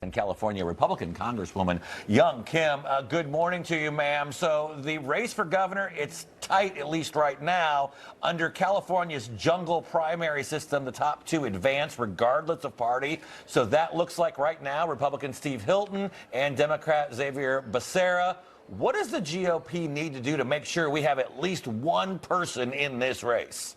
And California Republican Congresswoman Young Kim. Good morning to you, ma'am. So the race for governor, it's tight, at least right now. Under California's jungle primary system, the top two advance regardless of party. So that looks like right now Republican Steve Hilton and Democrat Xavier Becerra. What does the GOP need to do to make sure we have at least one person in this race?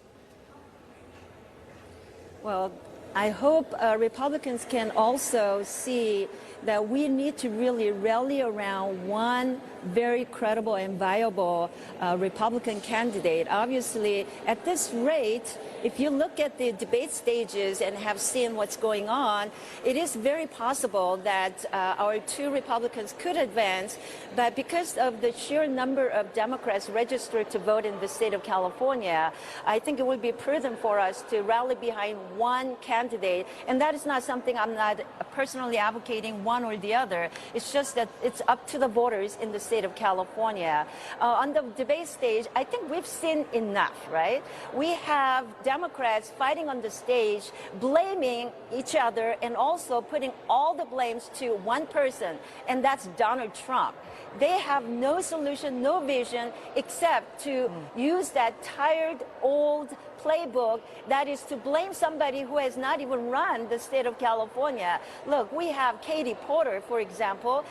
Well, I hope Republicans can also see that we need to really rally around one very credible and viable Republican candidate. Obviously, at this rate, if you look at the debate stages and have seen what's going on, it is very possible that our two Republicans could advance. But because of the sheer number of Democrats registered to vote in the state of California, I think it would be prudent for us to rally behind one candidate. And that is not something I'm not personally advocating one or the other. It's just that it's up to the voters in the state of California. On the debate stage, I think we've seen enough, right? We have Democrats fighting on the stage, blaming each other and also putting all the blames to one person, and that's Donald Trump. They have no solution, no vision, except to use that tired, old playbook, that is to blame somebody who has not even run the state of California. Look, we have Katie Porter, for example,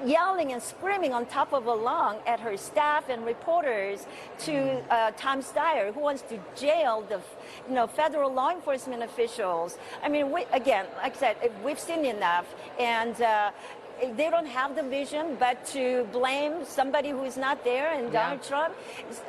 yelling and screaming on top of a lung at her staff and reporters, to Tom Steyer, who wants to jail the federal law enforcement officials. I mean, again, like I said, we've seen enough, and they don't have the vision, but to blame somebody who is not there and Donald Trump,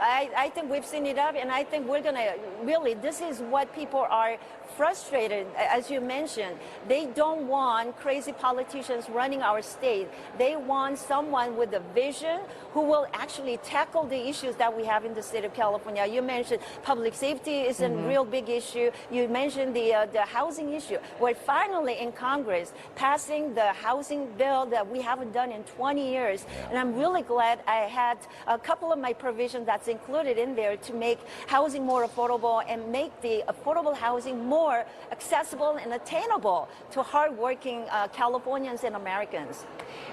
I think we've seen it up, and I think we're going to really, this is what people are frustrated. As you mentioned, they don't want crazy politicians running our state. They want someone with a vision who will actually tackle the issues that we have in the state of California. You mentioned public safety is a real big issue. You mentioned the housing issue. We're finally in Congress passing the housing bill that we haven't done in 20 years. And I'm really glad I had a couple of my provisions that's included in there to make housing more affordable and make the affordable housing more accessible and attainable to hardworking Californians and Americans.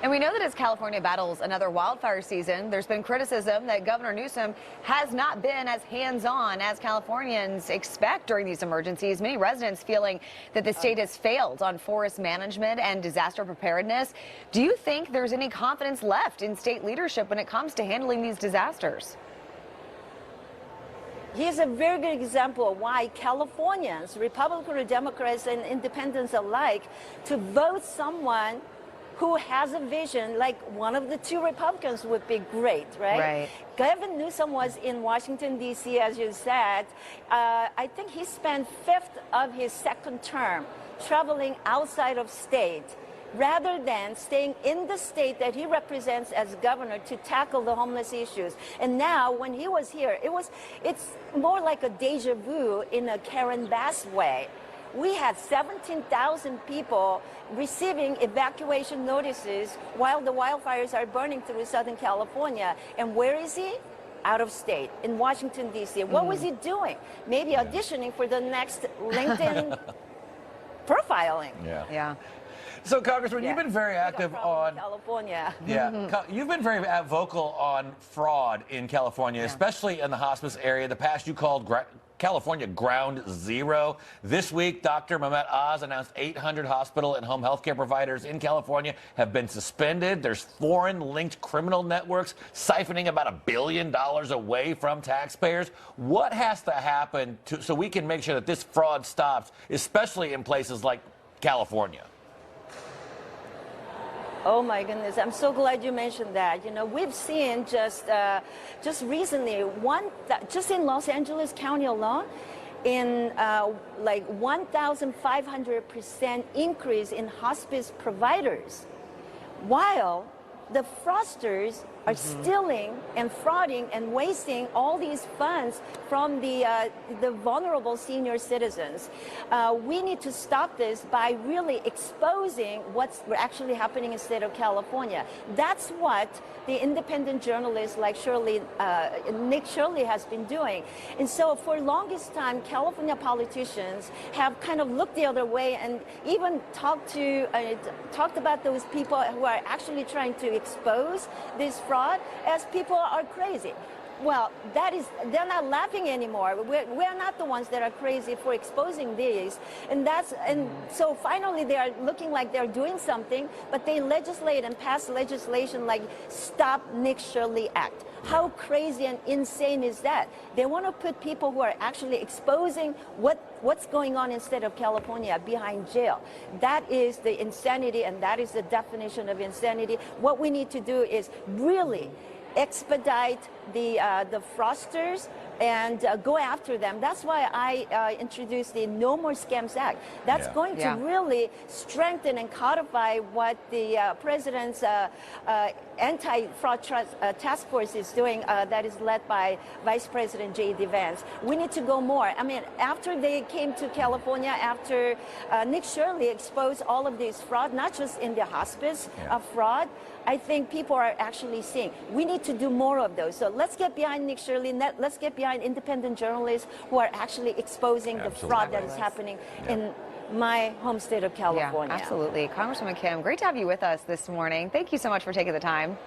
And we know that as California battles another wildfire season, there's been criticism that Governor Newsom has not been as hands-on as Californians expect during these emergencies. Many residents feeling that the state has failed on forest management and disaster preparedness. Do you think there's any confidence left in state leadership when it comes to handling these disasters? Here's a very good example of why Californians, Republicans or Democrats and independents alike, to vote someone who has a vision, like one of the two Republicans would be great, right? Right. Gavin Newsom was in Washington, D.C., as you said. I think he spent fifth of his second term traveling outside of state, rather than staying in the state that he represents as governor to tackle the homeless issues. And now, when he was here, it's more like a deja vu in a Karen Bass way. We had 17,000 people receiving evacuation notices while the wildfires are burning through Southern California. And where is he? Out of state, in Washington, D.C. What was he doing? Maybe auditioning for the next LinkedIn profiling. Yeah. So, Congresswoman, you've been very active on California. You've been very vocal on fraud in California, especially in the hospice area. The past you called California ground zero. This week, Dr. Mehmet Oz announced 800 hospital and home health care providers in California have been suspended. There's foreign-linked criminal networks siphoning about $1 billion away from taxpayers. What has to happen so we can make sure that this fraud stops, especially in places like California? Oh my goodness! I'm so glad you mentioned that. You know, we've seen just recently just in Los Angeles County alone, in like 1,500% increase in hospice providers, while the fraudsters are stealing and frauding and wasting all these funds from the vulnerable senior citizens. We need to stop this by really exposing what's actually happening in the state of California. That's what the independent journalists like Nick Shirley has been doing. And so for longest time, California politicians have kind of looked the other way and even talked about those people who are actually trying to expose this fraud as people are crazy. Well, they're not laughing anymore. We're not the ones that are crazy for exposing these. And so finally they are looking like they're doing something, but they legislate and pass legislation like Stop Nick Shirley Act. How crazy and insane is that? They want to put people who are actually exposing what's going on in the state of California behind jail. That is the insanity, and that is the definition of insanity. What we need to do is really expedite the fraudsters and go after them. That's why I introduced the No More Scams Act. That's going to really strengthen and codify what the president's anti-fraud task force is doing, that is led by Vice President J.D. Vance. We need to go more. I mean, after they came to California, after Nick Shirley exposed all of these fraud, not just in the hospice fraud, I think people are actually seeing we need to do more of those. So let's get behind Nick Shirley. Let's get behind independent journalists who are actually exposing the fraud that is happening in my home state of California. Yeah, absolutely. Congresswoman Kim, great to have you with us this morning. Thank you so much for taking the time.